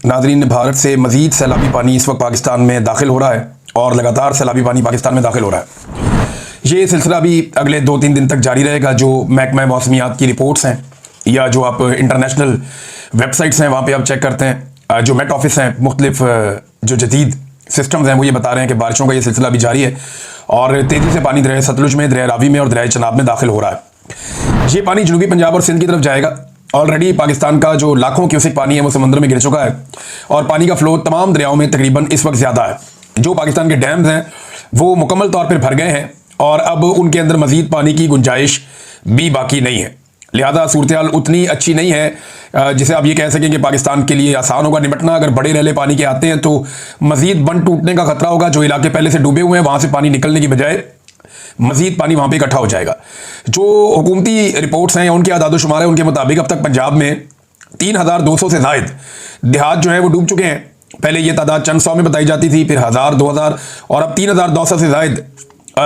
नाज़रीन, भारत से मज़ीद सैलाबी पानी इस वक्त पाकिस्तान में दाखिल हो रहा है और लगातार सैलाबी पानी पाकिस्तान में दाखिल हो रहा है। ये सिलसिला भी अगले 2-3 दिन तक जारी रहेगा। जो महकमा मौसमियात की रिपोर्ट्स हैं या जो आप इंटरनेशनल वेबसाइट्स हैं वहाँ पे आप चेक करते हैं, जो मेट ऑफिस हैं, मुख्तलिफ जो जदीद सिस्टम्स हैं वो ये बता रहे हैं कि बारिशों का ये सिलसिला भी जारी है और तेज़ी से पानी दरिया सतलुज में, दरिया रावी में और दरिया चनाब में दाखिल हो रहा है। ये पानी जनूबी पंजाब और सिंध की तरफ जाएगा। ऑलरेडी पाकिस्तान का जो लाखों क्यूसेक पानी है वो समुद्र में गिर चुका है और पानी का फ्लो तमाम दरियाओं में तकरीबन इस वक्त ज़्यादा है। जो पाकिस्तान के डैम्स हैं वो मुकम्मल तौर पर भर गए हैं और अब उनके अंदर मज़ीद पानी की गुंजाइश भी बाकी नहीं है। लिहाजा सूरत हाल उतनी अच्छी नहीं है जिसे आप ये कह सकें कि पाकिस्तान के लिए आसान होगा निपटना। अगर बड़े रेले पानी के आते हैं तो मज़ीद बंद टूटने का खतरा होगा। जो इलाके पहले से डूबे हुए हैं वहाँ से पानी निकलने की बजाय मज़ीद पानी वहाँ पे इकट्ठा हो जाएगा। जो हुकूमती रिपोर्ट्स हैं, उनके आदाद-ओ-शुमार है, उनके मुताबिक अब तक पंजाब में 3200 से ज़ायद देहात जो है वो डूब चुके हैं। पहले ये तादाद चंद सौ में बताई जाती थी, फिर 1000, 2000 और अब 3200 से ज़ायद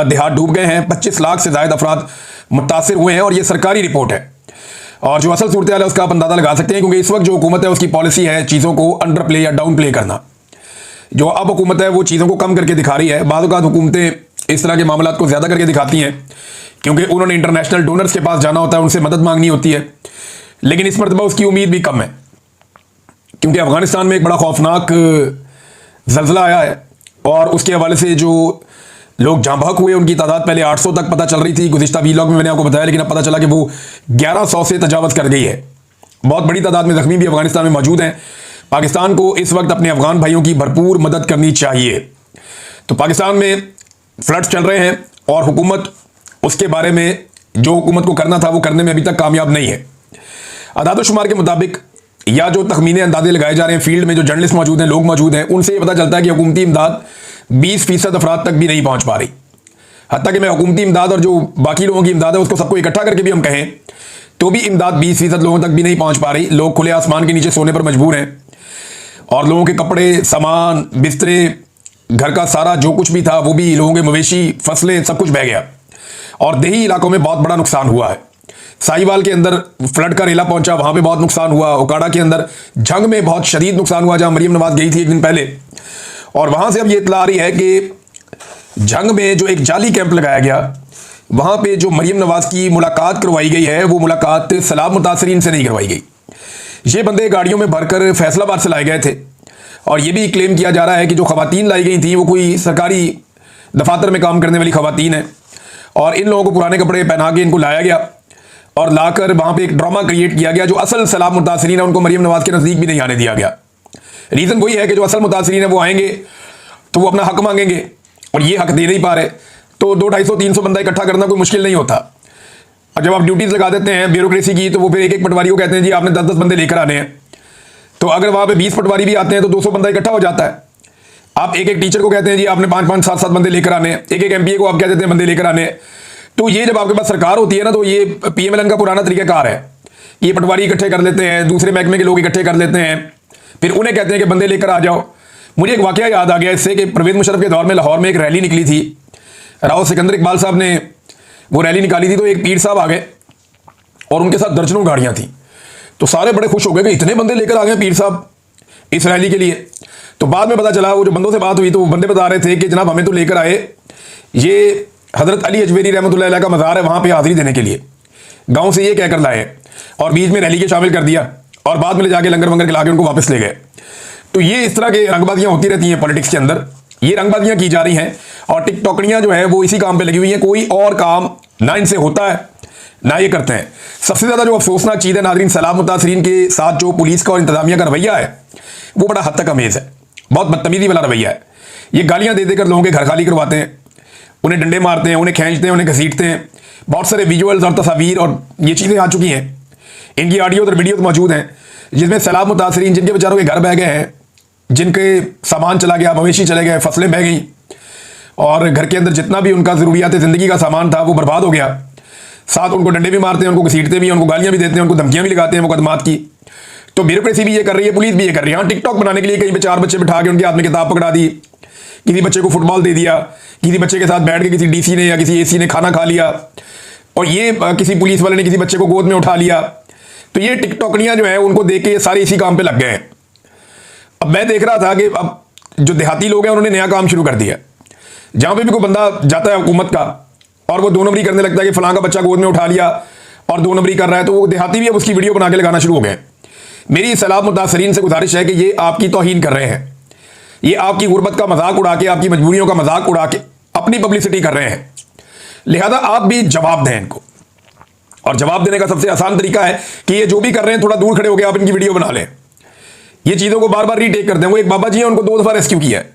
देहात डूब गए हैं। 25 लाख से ज़ायद अफराद मुतासिर हुए हैं और ये सरकारी रिपोर्ट है। और जो असल सूरत हाल है उसका आप अंदाज़ा लगा सकते हैं, क्योंकि इस वक्त जो हुकूमत है उसकी पॉलिसी है चीज़ों को अंडर प्ले या डाउन प्ले करना। जो अब हुकूमत है वो चीज़ों को कम करके दिखा रही है। बाद औक़ात हुकूमतें इस तरह के मामलात को ज़्यादा करके दिखाती हैं क्योंकि उन्होंने इंटरनेशनल डोनर्स के पास जाना होता है, उनसे मदद मांगनी होती है। लेकिन इस मरतबा उसकी उम्मीद भी कम है क्योंकि अफ़गानिस्तान में एक बड़ा खौफनाक ज़ल्ज़ला आया है और उसके हवाले से जो लोग जहाँ बहक हुए उनकी तादाद पहले 800 तक पता चल रही थी। गुज़िश्ता वीलॉग में मैंने आपको बताया, लेकिन अब पता चला कि वो 1100 से तजावज़ कर गई है। बहुत बड़ी तादाद में ज़ख्मी भी अफ़गानिस्तान में मौजूद हैं। पाकिस्तान को इस वक्त अपने अफ़गान भाइयों की भरपूर मदद करनी चाहिए। तो पाकिस्तान में फ्लड्स चल रहे हैं और हुकूमत उसके बारे में जो हुकूमत को करना था वो करने में अभी तक कामयाब नहीं है। आदाद-ओ-शुमार के मुताबिक या जो तखमीने अंदाजे लगाए जा रहे हैं, फील्ड में जो जर्नलिस्ट मौजूद हैं, लोग मौजूद हैं, उनसे ये पता चलता है कि हुकूमती इमदाद 20% अफराद तक भी नहीं पहुँच पा रही। हत्ता कि मैं हुकूमती इमदाद और जो बाकी लोगों की इमदाद है उसको सबको इकट्ठा करके भी हम कहें तो भी इमदाद 20% लोगों तक भी नहीं पहुँच पा रही। लोग खुले आसमान के नीचे सोने पर मजबूर हैं और लोगों के कपड़े, सामान, बिस्तरे, घर का सारा जो कुछ भी था वो भी, लोगों के मवेशी, फसलें, सब कुछ बह गया और देही इलाकों में बहुत बड़ा नुकसान हुआ है। साहिवाल के अंदर फ्लड का रेला पहुंचा, वहाँ पे बहुत नुकसान हुआ। ओकाड़ा के अंदर जंग में बहुत शदीद नुकसान हुआ जहाँ मरीम नवाज गई थी एक दिन पहले, और वहाँ से अब ये इत्तला आ रही है कि जंग में जो एक जाली कैंप लगाया गया वहाँ पे जो मरीम नवाज की मुलाकात करवाई गई है वो मुलाकात सैलाब मुतासरीन से नहीं करवाई गई। ये बंदे गाड़ियों में भरकर फैसलाबाद से लाए गए थे और ये भी क्लेम किया जा रहा है कि जो खवातीन लाई गई थी वो कोई सरकारी दफातर में काम करने वाली खवातीन है और इन लोगों को पुराने कपड़े पहना के इनको लाया गया और लाकर वहाँ पे एक ड्रामा क्रिएट किया गया। जो असल सैलाब मुतासरीन है उनको मरीम नवाज के नज़दीक भी नहीं आने दिया गया। रीज़न वही है कि जो असल मुतासरीन है वो आएंगे तो वो अपना हक मांगेंगे और ये हक दे नहीं पा रहे, तो 200-250-300 बंदा इकट्ठा करना कोई मुश्किल नहीं होता। और जब आप ड्यूटीज़ लगा देते हैं ब्यूरोक्रेसी की तो वो फिर एक पटवारी को कहते हैं जी आपने 10-10 बंदे लेकर आने हैं। तो अगर वहाँ पे 20 पटवारी भी आते हैं तो 200 बंदा इकट्ठा हो जाता है। आप एक टीचर को कहते हैं जी आपने 5-5, 7-7 बंदे लेकर आने हैं। एक MPA को आप कह देते हैं बंदे लेकर आने। तो ये जब आपके पास सरकार होती है ना तो ये PMLN का पुराना तरीक़ाकार है। ये पटवारी इकट्ठे कर लेते हैं, दूसरे महकमे के लोग इकट्ठे कर लेते हैं, फिर उन्हें कहते हैं कि बंदे लेकर आ जाओ। मुझे एक वाक़या याद आ गया इससे कि परवेज़ मुशर्रफ के दौर में लाहौर में एक रैली निकली थी। राव सिकंदर इकबाल साहब ने वो रैली निकाली थी तो एक पीर साहब आ गए और उनके साथ दर्जनों गाड़ियाँ थी। तो सारे बड़े खुश हो गए कि इतने बंदे लेकर आ गए पीर साहब इस रैली के लिए। तो बाद में पता चला वो जो बंदों से बात हुई तो वो बंदे बता रहे थे कि जनाब हमें तो लेकर आए ये हज़रत अली अजमेरी रहमतुल्लाह अलैह का मज़ार है, वहाँ पे हाज़िरी देने के लिए गांव से ये कहकर लाए और बीच में रैली के शामिल कर दिया और बाद में ले जाके लंगर वंगर खिला के उनको वापस ले गए। तो ये इस तरह के रंगबाजियाँ होती रहती हैं पॉलिटिक्स के अंदर, ये रंगबाजियाँ की जा रही हैं और टिकटॉकड़ियाँ जो है वो इसी काम पर लगी हुई हैं। कोई और काम ना इनसे होता है ना ये करते हैं। सबसे ज़्यादा जो अफसोसनाक चीज़ है नाज़रीन, सैलाब मुतासरीन के साथ जो पुलिस का और इंतजामिया का रवैया है वो बड़ा हद तक अमेज़ है। बहुत बदतमीज़ी वाला रवैया है। ये गालियाँ दे देकर लोगों के घर खाली करवाते हैं, उन्हें डंडे मारते हैं, उन्हें खींचते हैं, उन्हें घसीटते हैं। बहुत सारे विजुअल्स और तस्वीर और ये चीज़ें आ चुकी हैं, इनकी ऑडियो और वीडियो मौजूद हैं जिसमें सैलाब मुतासरीन जिनके बेचारों के घर बह गए हैं, जिनके सामान चला गया, मवेशी चले गए, फसलें बह गई और घर के अंदर जितना भी उनका ज़रूरियात ज़िंदगी का सामान था वो बर्बाद हो गया। साथ उनको डंडे भी मारते हैं, उनको घसीटते भी हैं, उनको गालियाँ भी देते हैं, उनको धमकियाँ भी लगाते हैं मुकदमात की। तो ब्यूरोक्रेसी भी ये कर रही है, पुलिस भी ये कर रही है। हाँ, टिकटॉक बनाने के लिए कहीं पे 4 बच्चे बिठा के उनके हाथ में किताब पकड़ा दी, किसी बच्चे को फुटबॉल दे दिया, किसी बच्चे के साथ बैठ के किसी DC ने या किसी AC ने खाना खा लिया और ये किसी पुलिस वाले ने किसी बच्चे को गोद में उठा लिया। तो ये टिकटॉकड़ियाँ जो है उनको देख के ये सारे इसी काम पे लग गए हैं अब मैं देख रहा था कि अब जो देहाती लोग हैं उन्होंने नया काम शुरू कर दिया। जहां पे भी कोई बंदा जाता है हुकूमत का और वो 2 नंबरी करने लगता है कि फलां का बच्चा गोद में उठा लिया और 2 नंबरी कर रहा है, तो वो देहाती भी अब उसकी वीडियो बना के लगाना शुरू हो गए। मेरी सलाह मुतासरीन से गुजारिश है कि ये आपकी तौहीन कर रहे हैं, ये आपकी गुर्बत का मजाक उड़ा के, आपकी मजबूरियों का मजाक उड़ा के अपनी पब्लिसिटी कर रहे हैं। लिहाजा आप भी जवाब दें इनको, और जवाब देने का सबसे आसान तरीका है कि ये जो भी कर रहे हैं थोड़ा दूर खड़े होकर आप इनकी वीडियो बना लें। ये चीज़ों को बार बार रीटेक करते हैं। वो एक बाबा जी हैं, उनको 2 दफ़ा रेस्क्यू किया है,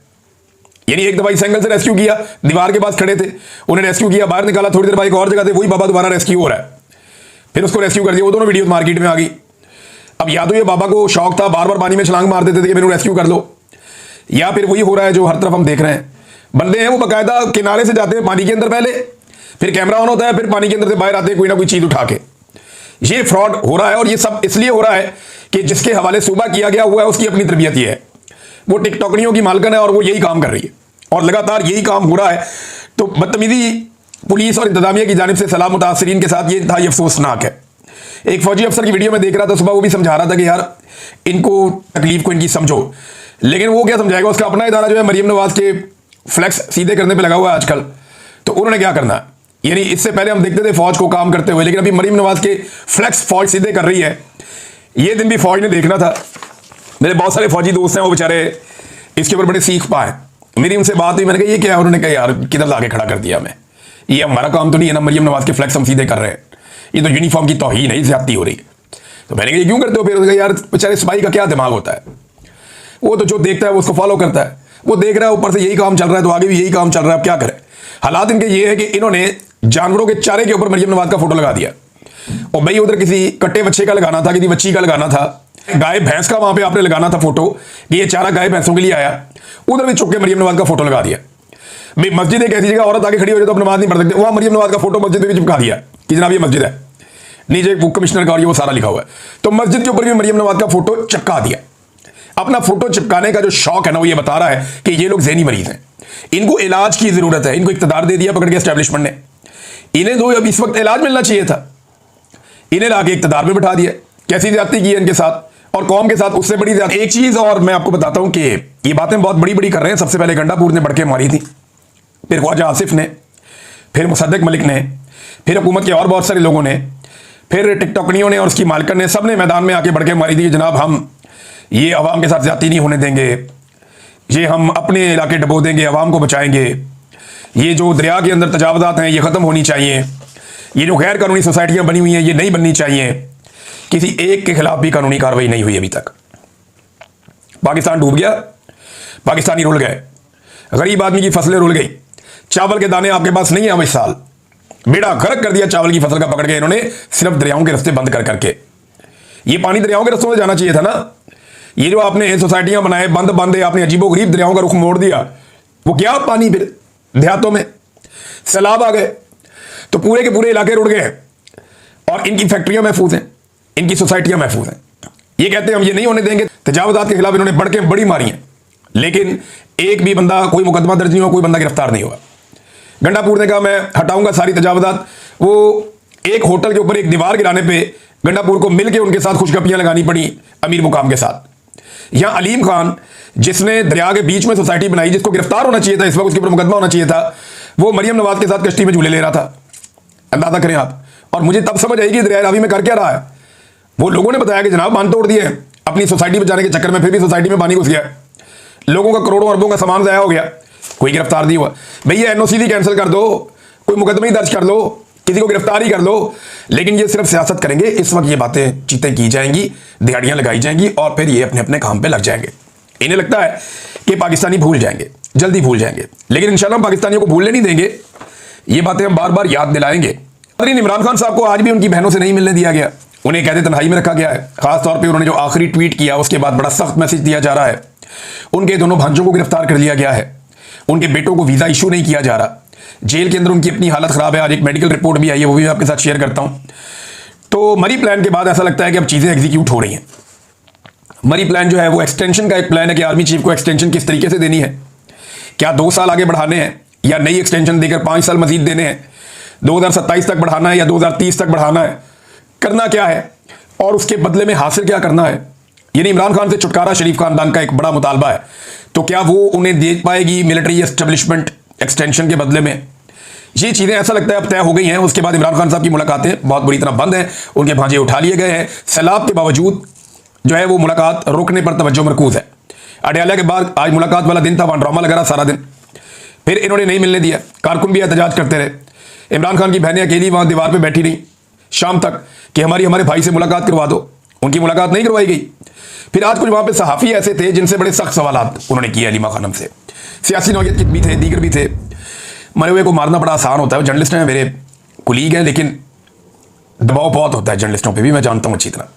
यानी एक दफा इस एंगल से रेस्क्यू किया, दीवार के पास खड़े थे, उन्हें रेस्क्यू किया, बाहर निकाला, थोड़ी देर बाद एक और जगह थे, वही बाबा दोबारा रेस्क्यू हो रहा है, फिर उसको रेस्क्यू कर दिया। वो दोनों वीडियो मार्केट में आ गई। अब या तो ये बाबा को शौक था, बार बार पानी में छलांग मार देते थे कि मेरे रेस्क्यू कर लो, या फिर वही हो रहा है जो हर तरफ हम देख रहे हैं। बंदे हैं वो बाकायदा किनारे से जाते हैं पानी के अंदर, पहले फिर कैमरा ऑन होता है, फिर पानी के अंदर से बाहर आते हैं कोई ना कोई चीज़ उठा के। ये फ्रॉड हो रहा है, और ये सब इसलिए हो रहा है कि जिसके हवाले सूबा किया गया हुआ है उसकी अपनी तरबियत ये है, वो टिकटॉकनियों की मालकन है और वो यही काम कर रही है और लगातार यही काम हो रहा है। तो बदतमीजी पुलिस और इंतजामिया की जानिब से सलाह मुतासरीन के साथ ये था, ये अफसोसनाक है। एक फौजी अफसर की वीडियो में देख रहा था सुबह, वो भी समझा रहा था कि यार इनको तकलीफ को इनकी समझो, लेकिन वो क्या समझाएगा, उसका अपना इदारा जो है मरीम नवाज के फ्लैक्स सीधे करने पे लगा हुआ है आजकल। तो उन्होंने क्या करना है, यानी इससे पहले हम देखते थे फौज को काम करते हुए, लेकिन अभी मरीम नवाज के फ्लैक्स फौज सीधे कर रही है। ये दिन भी फौज ने देखना था। मेरे बहुत सारे फौजी दोस्त हैं, वो बेचारे इसके ऊपर बड़े सीख पाए। मेरी उनसे बात हुई, मैंने कहा ये क्या है, उन्होंने कहा यार किधर लाके खड़ा कर दिया हमें, ये हमारा काम तो नहीं है ना, मरीम नवाज के फ्लैक्स हम सीधे कर रहे हैं, ये तो यूनिफॉर्म की तौहीन है, ज्यादती हो रही है। तो मैंने कहा ये क्यों करते हो, फिर यार बेचारे सिपाही का क्या दिमाग होता है, वो तो जो देखता है वो उसको फॉलो करता है, वो देख रहा है ऊपर से यही काम चल रहा है तो आगे भी यही काम चल रहा है, अब क्या करें। हालात इनके ये है कि इन्होंने जानवरों के चारे के ऊपर मरीम नवाज का फोटो लगा दिया, और भाई उधर किसी कट्टे बच्चे का लगाना था, किसी बच्ची का लगाना था, गाय भैंस का वहां पे आपने लगाना था फोटो कि ये चारा गाय भैंसों के लिए आया, उधर भी चुप के मरीम नवाज का फोटो लगा दिया। भाई मस्जिद एक ऐसी जगह, औरत आगे खड़ी हो जाए तो आप नमाज नहीं पढ़ सकते, वहां मरीम नवाज का फोटो मस्जिद में भी चिपका दिया कि जनाब ये मस्जिद है, नीचे बुक कमिश्नर का और ये वो सारा लिखा हुआ है, तो मस्जिद के ऊपर भी मरीम नवाज का फोटो चिपका दिया। अपना फोटो चिपकाने का जो शौक है ना, वो ये बता रहा है कि ये लोग ज़हनी मरीज हैं, इनको इलाज की जरूरत है, इनको इख्तियार दे दिया पकड़ के एस्टेब्लिशमेंट ने, इन्हें तो अब इस वक्त इलाज मिलना चाहिए था, इन्हें लाके इख्तियार में बिठा दिया। कैसी ज्यादती की है इनके साथ और कौम के साथ, उससे बड़ी ज्यादती। एक चीज और मैं आपको बताता हूं कि ये बातें बहुत बड़ी बड़ी कर रहे हैं। सबसे पहले गंडापुर ने बढ़ के मारी थी, फिर ख्वाजा आसिफ ने, फिर मुसद्दिक मलिक ने, फिर हुकूमत के और बहुत सारे लोगों ने, फिर टिकटॉकनियों ने और उसकी मालकन ने, सब ने मैदान में आके बढ़ के मारी थी कि जनाब हम ये अवाम के साथ ज्यादती नहीं होने देंगे, ये हम अपने इलाके डबो देंगे, अवाम को बचाएंगे, ये जो दरिया के अंदर तजावजात हैं ये ख़त्म होनी चाहिए, ये जो गैर कानूनी सोसाइटियाँ बनी हुई हैं ये नहीं बननी चाहिए। किसी एक के खिलाफ भी कानूनी कार्रवाई नहीं हुई अभी तक। पाकिस्तान डूब गया, पाकिस्तानी रुल गए, गरीब आदमी की फसलें रुल गई, चावल के दाने आपके पास नहीं है। अब इस साल बेड़ा गर्क कर दिया चावल की फसल का पकड़ के इन्होंने, सिर्फ दरियाओं के रास्ते बंद कर करके। ये पानी दरियाओं के रास्तों में जाना चाहिए था ना। ये जो आपने सोसाइटियां बनाए बंद बंद, आपने अजीबो गरीब दरियाओं का रुख मोड़ दिया, वो क्या पानी फिर देहातों में सैलाब आ गए तो पूरे के पूरे इलाके रुड़ गए, और इनकी फैक्ट्रियां महफूज हैं, इनकी सोसाइटियां महफूज हैं। ये कहते हैं हम ये नहीं होने देंगे। तजावजात के खिलाफ इन्होंने बढ़ के बड़ी मारी हैं, लेकिन एक भी बंदा, कोई मुकदमा दर्ज नहीं हुआ, कोई बंदा गिरफ्तार नहीं हुआ। गंडापुर ने कहा मैं हटाऊंगा सारी तजावजात। वो एक होटल के ऊपर एक दीवार गिराने पे गंडापुर को मिलकर उनके साथ खुशगपियां लगानी पड़ी अमीर मुकाम के साथ। यहां अलीम खान जिसने दरिया के बीच में सोसाइटी बनाई, जिसको गिरफ्तार होना चाहिए था इस वक्त, उसके ऊपर मुकदमा होना चाहिए था, वो मरियम नवाज के साथ कश्ती में झूले ले रहा था। अंदाजा करें आप। और मुझे तब समझ आएगी दरिया रावी में कर क्या रहा है। वो लोगों ने बताया कि जनाब बांध तोड़ दिए अपनी सोसाइटी बचाने के चक्कर में, फिर भी सोसाइटी में पानी घुस गया, लोगों का करोड़ों अरबों का सामान ज़ाया हो गया, कोई गिरफ्तार नहीं हुआ। भैया एनओसी भी कैंसिल कर दो, कोई मुकदमा ही दर्ज कर लो, किसी को गिरफ्तार ही कर लो, लेकिन ये सिर्फ सियासत करेंगे। इस वक्त ये बातें चीतें की जाएंगी, दिहाड़ियां लगाई जाएंगी, और फिर ये अपने अपने काम पे लग जाएंगे। इन्हें लगता है कि पाकिस्तानी भूल जाएंगे, जल्दी भूल जाएंगे, लेकिन इंशाल्लाह हम पाकिस्तानियों को भूलने नहीं देंगे। ये बातें हम बार बार याद दिलाएंगे। इमरान खान साहब को आज भी उनकी बहनों से नहीं मिलने दिया गया, उन्हें कहते तन्हाई में रखा गया है। खासतौर पर उन्होंने जो आखिरी ट्वीट किया उसके बाद बड़ा सख्त मैसेज दिया जा रहा है। उनके दोनों भांजों को गिरफ्तार कर लिया गया है, उनके बेटों को वीज़ा इशू नहीं किया जा रहा, जेल के अंदर उनकी अपनी हालत ख़राब है। आज एक मेडिकल रिपोर्ट भी आई है, वो भी मैं आपके साथ शेयर करता हूँ। तो मरी प्लान के बाद ऐसा लगता है कि अब चीज़ें एग्जीक्यूट हो रही हैं। मरी प्लान जो है वो एक्सटेंशन का एक प्लान है कि आर्मी चीफ को एक्सटेंशन किस तरीके से देनी है, क्या 2 साल आगे बढ़ाने हैं या नई एक्सटेंशन देकर 5 साल मजीद देने हैं, 2027 तक बढ़ाना है या 2030 तक बढ़ाना है, करना क्या है और उसके बदले में हासिल क्या करना है। यानी इमरान खान से छुटकारा शरीफ खानदान का एक बड़ा मुतालबा है, तो क्या वो उन्हें दे पाएगी मिलिट्री एस्टेब्लिशमेंट एक्सटेंशन के बदले में? ये चीज़ें ऐसा लगता है अब तय हो गई हैं। उसके बाद इमरान खान साहब की मुलाकातें बहुत बुरी तरह बंद हैं, उनके भांजे उठा लिए गए हैं। सैलाब के बावजूद जो है वो मुलाकात रोकने पर तवज्जो मरकूज है। अडयाला के बाद आज मुलाकात वाला दिन था, वहाँ ड्रामा लगा रहा सारा दिन, फिर इन्होंने नहीं मिलने दिया। कारकुन भी एहतजाज करते रहे। इमरान खान की बहनें अकेली वहाँ दीवार पर बैठी रही शाम तक कि हमारे भाई से मुलाकात करवा दो। उनकी मुलाकात नहीं करवाई गई। फिर आज कुछ वहाँ पे सहाफ़ी ऐसे थे जिनसे बड़े सख्त सवालात उन्होंने किए हलीमा खानम से। सियासी नौयत के भी थे, दीगर भी थे। मरे हुए को मारना बड़ा आसान होता है। वो जर्नलिस्ट हैं, मेरे कुलीग हैं, लेकिन दबाव बहुत होता है जर्नलिस्टों पे भी, मैं जानता हूँ अच्छी तरह।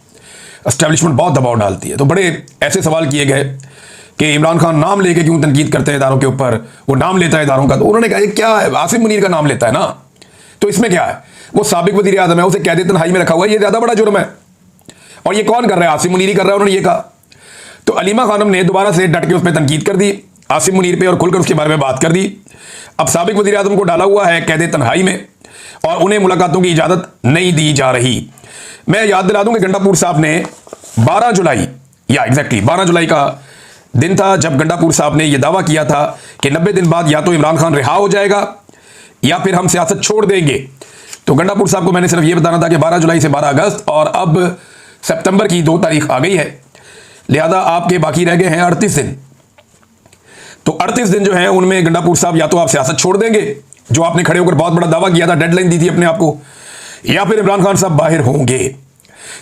एस्टेब्लिशमेंट बहुत दबाव डालती है। तो बड़े ऐसे सवाल किए गए कि इमरान खान नाम लेके क्यों तनकीद करते हैं इदारों के ऊपर, वो नाम लेता है इदारों का। तो उन्होंने कहा क्या है, आसिम मुनीर का नाम लेता है ना, तो इसमें क्या है? वो साबिक वज़ीर आज़म है, उसे कैद तन्हाई में रखा हुआ है, ये ज़्यादा बड़ा जुर्म है। और ये कौन कर रहा है? आसिम मुनीर ही कर रहा है, उन्होंने ये कहा। तो हलीमा खानम ने दोबारा से डट के उस पर तनकीद कर दी, आसिम मुनीर पे, और खुलकर उसके बारे में बात कर दी। अब साबिक वज़ीर आज़म को डाला हुआ है कैद तन्हाई में और उन्हें मुलाकातों की इजाज़त नहीं दी जा रही। मैं याद दिला दूं कि गंडापुर साहब ने 12 जुलाई, या एग्जैक्टली 12 जुलाई का दिन था जब गंडापुर साहब ने यह दावा किया था कि 90 दिन बाद या तो इमरान खान रिहा हो जाएगा या फिर हम सियासत छोड़ देंगे। तो गंडापुर साहब को मैंने सिर्फ यह बताना था कि 12 जुलाई से 12 अगस्त, और अब सितंबर की 2 तारीख आ गई है, लिहाजा आपके बाकी रह गए हैं 38 दिन। तो 38 दिन जो है उनमें गंडापुर साहब या तो आप सियासत छोड़ देंगे, जो आपने खड़े होकर बहुत बड़ा दावा किया था, डेडलाइन दी थी अपने आप को, या फिर इमरान खान साहब बाहर होंगे।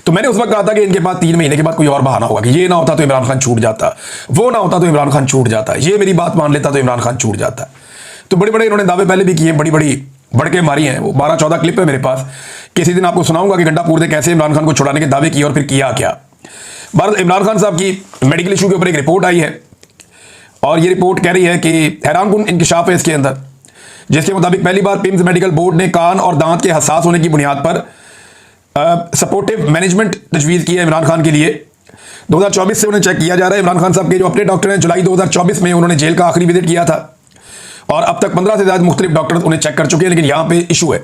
तो मैंने उस वक्त कहा था कि इनके पास 3 महीने के बाद कोई और बहाना होगा कि ये ना होता तो इमरान खान छूट जाता, वो ना होता तो इमरान खान छूट जाता, ये मेरी बात मान लेता तो इमरान खान छूट जाता। तो बड़े बड़े इन्होंने दावे पहले भी किए, बड़ी बड़ी बढ़के मारी हैं। वो 12-14 क्लिप है मेरे पास, किसी दिन आपको सुनाऊंगा कि गंडापुर ने कैसे इमरान खान को छुड़ाने के दावे किए और फिर किया क्या। बहरहाल इमरान खान साहब की मेडिकल इशू के ऊपर एक रिपोर्ट आई है और ये रिपोर्ट कह रही है कि हैरानकुन इंकशाफ है इसके अंदर, जिसके मुताबिक पहली बार पिम्स मेडिकल बोर्ड ने कान और दांत के हसास होने की बुनियाद पर सपोर्टिव मैनेजमेंट तजवीज़ की है इमरान खान के लिए। 2024 से उन्हें चेक किया जा रहा है। इमरान खान साहब के जो अपने डॉक्टर हैं, जुलाई 2024 में उन्होंने जेल का आखिरी विजिट किया था और अब तक 15 से ज़्यादा मुख्तलिफ डॉक्टर उन्हें चेक कर चुके हैं। लेकिन यहाँ पे इशू है,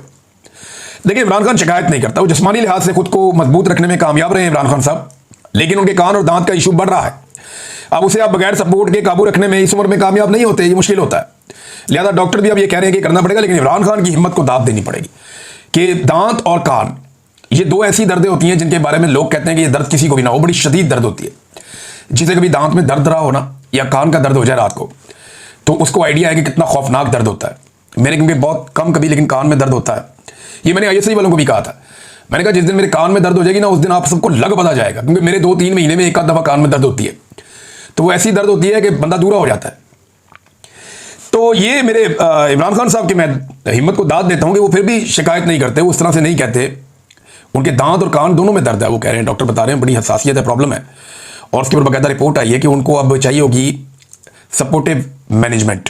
देखिए इमरान खान शिकायत नहीं करता, वो जिस्मानी लिहाज से खुद को मजबूत रखने में कामयाब रहे हैं इमरान खान साहब, लेकिन उनके कान और दांत का इशू बढ़ रहा है। अब उसे आप बगैर सपोर्ट के काबू रखने में इस उम्र में कामयाब नहीं होते, ये मुश्किल होता है। लिहाजा डॉक्टर भी अब ये कह रहे हैं कि करना पड़ेगा, लेकिन इमरान खान की हिम्मत को दाद देनी पड़ेगी कि दांत और कान ये 2 ऐसी दर्दें होती हैं जिनके बारे में लोग कहते हैं कि ये दर्द किसी को भी ना हो, बड़ी शदीद दर्द होती है। जिसे कभी दांत में दर्द रहा हो ना, या कान का दर्द हो जाए रात को, तो उसको आइडिया है कि कितना खौफनाक दर्द होता है। मेरे क्योंकि बहुत कम कभी लेकिन कान में दर्द होता है, ये मैंने ISI वालों को भी कहा था। मैंने कहा जिस दिन मेरे कान में दर्द हो जाएगी ना, उस दिन आप सबको लग पता जाएगा, क्योंकि मेरे 2-3 महीने में एक आध दफ़ा कान में दर्द होती है। तो वो ऐसी दर्द होती है कि बंदा दूरा हो जाता है। तो ये मेरे इमरान खान साहब की मैं हिम्मत को दाद देता हूँ कि वो फिर भी शिकायत नहीं करते, वो उस तरह से नहीं कहते। उनके दांत और कान दोनों में दर्द है, वो कह रहे हैं, डॉक्टर बता रहे हैं बड़ी हसासियत है, प्रॉब्लम है। और उसके ऊपर बाकायदा रिपोर्ट आई है कि उनको अब चाहिए होगी सपोर्टिव मैनेजमेंट।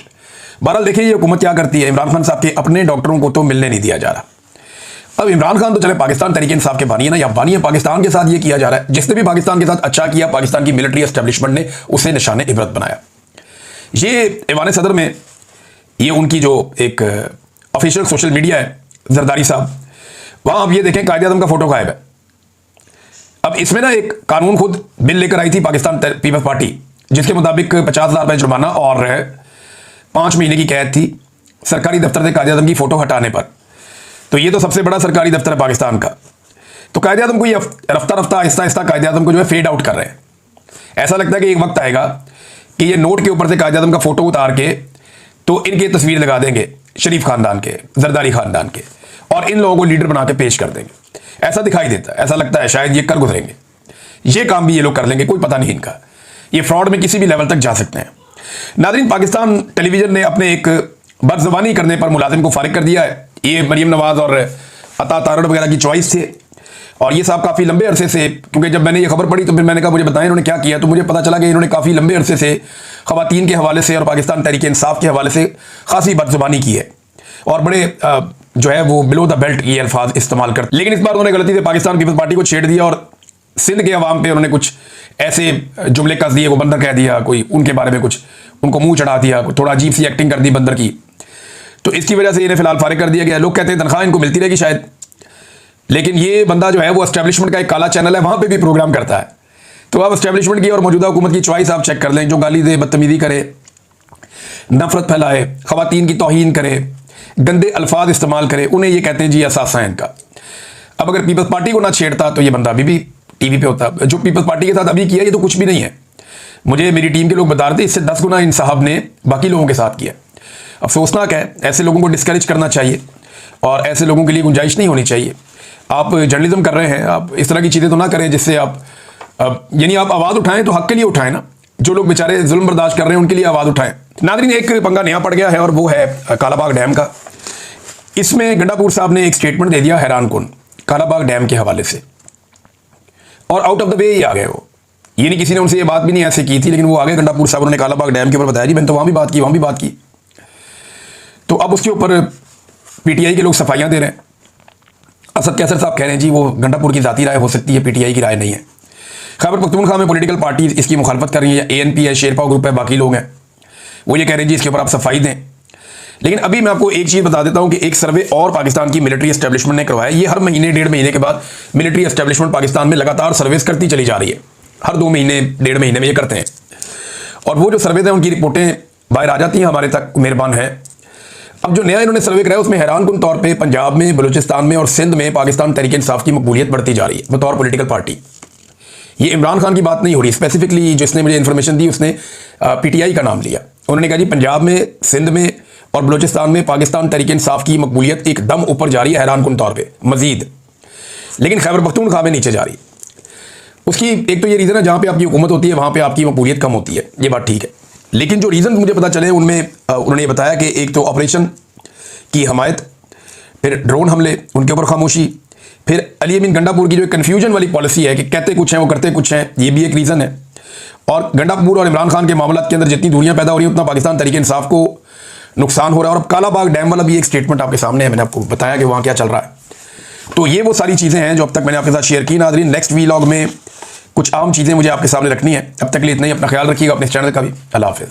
बहरहाल देखिए ये हुकूमत क्या करती है, इमरान खान साहब के अपने डॉक्टरों को तो मिलने नहीं दिया जा रहा। अब इमरान खान तो चले पाकिस्तान तहरीक इंसाफ के बानी है ना, या बानी है पाकिस्तान के साथ ये किया जा रहा है। जिसने भी पाकिस्तान के साथ अच्छा किया, पाकिस्तान की मिलिट्री एस्टेब्लिशमेंट ने उसे निशाने इबरत बनाया। ये ऐवान सदर में ये उनकी जो एक ऑफिशियल सोशल मीडिया है जरदारी साहब, वहां आप ये देखें कायदे आज़म का फोटो गायब है। अब इसमें ना एक कानून खुद बिल लेकर आई थी पाकिस्तान पीपल्स पार्टी, जिसके मुताबिक 50,000 रुपये जुर्माना और 5 महीने की कैद थी सरकारी दफ्तर से कायदे आज़म की फोटो हटाने पर। तो ये तो सबसे बड़ा सरकारी दफ्तर है पाकिस्तान का। तो कायदे आज़म को ये रफ्ता रफ्ता आहिस्ता आहिस्ता कायदे आज़म को जो है फेड आउट कर रहे हैं। ऐसा लगता है कि एक वक्त आएगा कि ये नोट के ऊपर से कायदे आज़म का फोटो उतार के तो इनकी तस्वीर लगा देंगे, शरीफ खानदान के, जरदारी खानदान के, और इन लोगों को लीडर बना के पेश कर देंगे। ऐसा दिखाई देता है, ऐसा लगता है शायद ये कर गुजरेंगे। ये काम भी ये लोग कर लेंगे, कोई पता नहीं इनका। ये फ्रॉड में किसी भी लेवल तक जा सकते हैं। नाज़रीन, पाकिस्तान टेलीविजन ने अपने एक बदज़बानी करने पर मुलाजिम को फारिग कर दिया है। ये मरीम नवाज और अता तारड़ वगैरह की चॉइस थे, और ये साहब काफ़ी लंबे अरसे से, क्योंकि जब मैंने ये खबर पढ़ी तो फिर मैंने कहा मुझे बताएं इन्होंने क्या किया। तो मुझे पता चला कि इन्होंने काफ़ी लंबे अरसे से ख़वातीन के हवाले से और पाकिस्तान तहरीक इंसाफ के हवाले से खासी बदज़बानी की है, और बड़े जो है वो बिलो द बेल्ट ये अल्फाज इस्तेमाल करते। लेकिन इस बार उन्होंने गलती से पाकिस्तान पीपल्स पार्टी को छेड़ दिया और सिंध के अवाम पे उन्होंने कुछ ऐसे जुमले कस दिए, को बंदर कह दिया, कोई उनके बारे में कुछ उनको मुंह चढ़ा दिया, थोड़ा अजीब सी एक्टिंग कर दी बंदर की। तो इसकी वजह से इन्हें फिलहाल फारिग कर दिया गया। लोग कहते हैं तनख्वाह इनको मिलती रहेगी शायद, लेकिन ये बंदा जो है वो एस्टेब्लिशमेंट का एक काला चैनल है, वहाँ पे भी प्रोग्राम करता है। तो अब एस्टेब्लिशमेंट की और मौजूदा हुकूमत की चॉइस आप चेक कर लें। जो गाली दे, बदतमीजी करे, नफरत फैलाए, खवातीन की तौहीन करे, गंदे अल्फाज इस्तेमाल करे, उन्हें ये कहते हैं जी असासा है इनका। अब अगर पीपल्स पार्टी को ना छेड़ता तो ये बंदा अभी भी टीवी पे होता। जो पीपल्स पार्टी के साथ अभी किया ये तो कुछ भी नहीं है। मुझे मेरी टीम के लोग बता रहे थे इससे 10 गुना इन साहब ने बाकी लोगों के साथ किया। अफसोसनाक है, ऐसे लोगों को डिस्करेज करना चाहिए और ऐसे लोगों के लिए गुंजाइश नहीं होनी चाहिए। आप जर्नलिज्म कर रहे हैं, आप इस तरह की चीज़ें तो ना करें जिससे आप यानी आप आवाज़ उठाएं तो हक के लिए उठाएं ना। जो लोग बेचारे जुल्म बर्दाश्त कर रहे हैं उनके लिए आवाज़ उठाएं। नाज़रीन, एक पंगा नया पड़ गया है और वो है कालाबाग डैम का। इसमें गंडापुर साहब ने एक स्टेटमेंट दे दिया हैरानकुन कालाबाग डैम के हवाले से, और आउट ऑफ द वे ही आ गए वो। ये नहीं किसी ने उनसे ये बात भी नहीं ऐसे की थी, लेकिन वो आ गए गंडापुर साहब, उन्होंने कालाबाग डैम के ऊपर बताया जी मैंने तो वहाँ भी बात की, वहाँ भी बात की। तो अब उसके ऊपर पीटीआई के लोग सफाइयाँ दे रहे हैं। असद कैसर साहब कह रहे हैं जी वो गंडापुर की ज़ाती राय हो सकती है, पीटीआई की राय नहीं है। खैबर पख्तूनख्वा में पॉलिटिकल पार्टी इसकी मुखालफत कर रही है, एएनपी है, शेरपा ग्रुप है, बाकी लोग हैं, वो ये कह रहे हैं जी इसके ऊपर आप सफाई दें। लेकिन अभी मैं आपको एक चीज़ बता देता हूं कि एक सर्वे और पाकिस्तान की मिलिट्री एस्टेब्लिशमेंट ने करवाया। ये हर महीने 1.5 महीने के बाद मिलिट्री एस्टेब्लिशमेंट पाकिस्तान में लगातार सर्वेस करती चली जा रही है। हर 2 महीने 1.5 महीने में ये करते हैं, और वो जो सर्वे थे उनकी रिपोर्टें बाहर आ जाती हैं, हमारे तक मेहरबान है। अब जो नया इन्होंने सर्वे कराया उसमें हैरानकुन तौर पर पंजाब में, बलूचिस्तान में और सिंध में पाकिस्तान तहरीक इंसाफ की मकबूलियत बढ़ती जा रही है बतौर पॉलिटिकल पार्टी। ये इमरान खान की बात नहीं हो रही, स्पेसिफिकली जिसने मुझे इन्फॉर्मेशन दी उसने पीटीआई का नाम लिया। उन्होंने कहा जी पंजाब में, सिंध में और बलूचिस्तान में पाकिस्तान तहरीक इंसाफ की मकबूलियत एकदम ऊपर जा रही है हैरानकुन तौर पे मजीद, लेकिन खैबर पख्तूनख्वा में नीचे जा रही है। उसकी एक तो ये रीज़न है जहाँ पे आपकी हुकूमत होती है वहाँ पे आपकी मकबूलियत कम होती है, ये बात ठीक है। लेकिन जो रीज़न मुझे पता चले उनमें उन्होंने बताया कि एक तो ऑपरेशन की हमायत, फिर ड्रोन हमले, उनके ऊपर खामोशी, फिर अली अमीन गंडापुर की जो कन्फ्यूजन वाली पॉलिसी है कि कहते कुछ हैं वो करते कुछ हैं, ये भी एक रीज़न है। और गंडापुर और इमरान खान के मामला के अंदर जितनी दूरियां पैदा हो रही हैं उतना पाकिस्तान तहरीक इंसाफ को नुकसान हो रहा है। और अब कालाबाग डैम वाला भी एक स्टेटमेंट आपके सामने है, मैंने आपको बताया कि वहाँ क्या चल रहा है। तो ये वो सारी चीज़ें हैं जो अब तक मैंने आपके साथ शेयर की। नाज़रीन, नेक्स्ट वीलॉग में कुछ आम चीज़ें मुझे आपके सामने रखनी है। अब तक के लिए इतना ही, अपना ख्याल रखिएगा, अपने चैनल का भी। अल्लाह हाफ़िज़।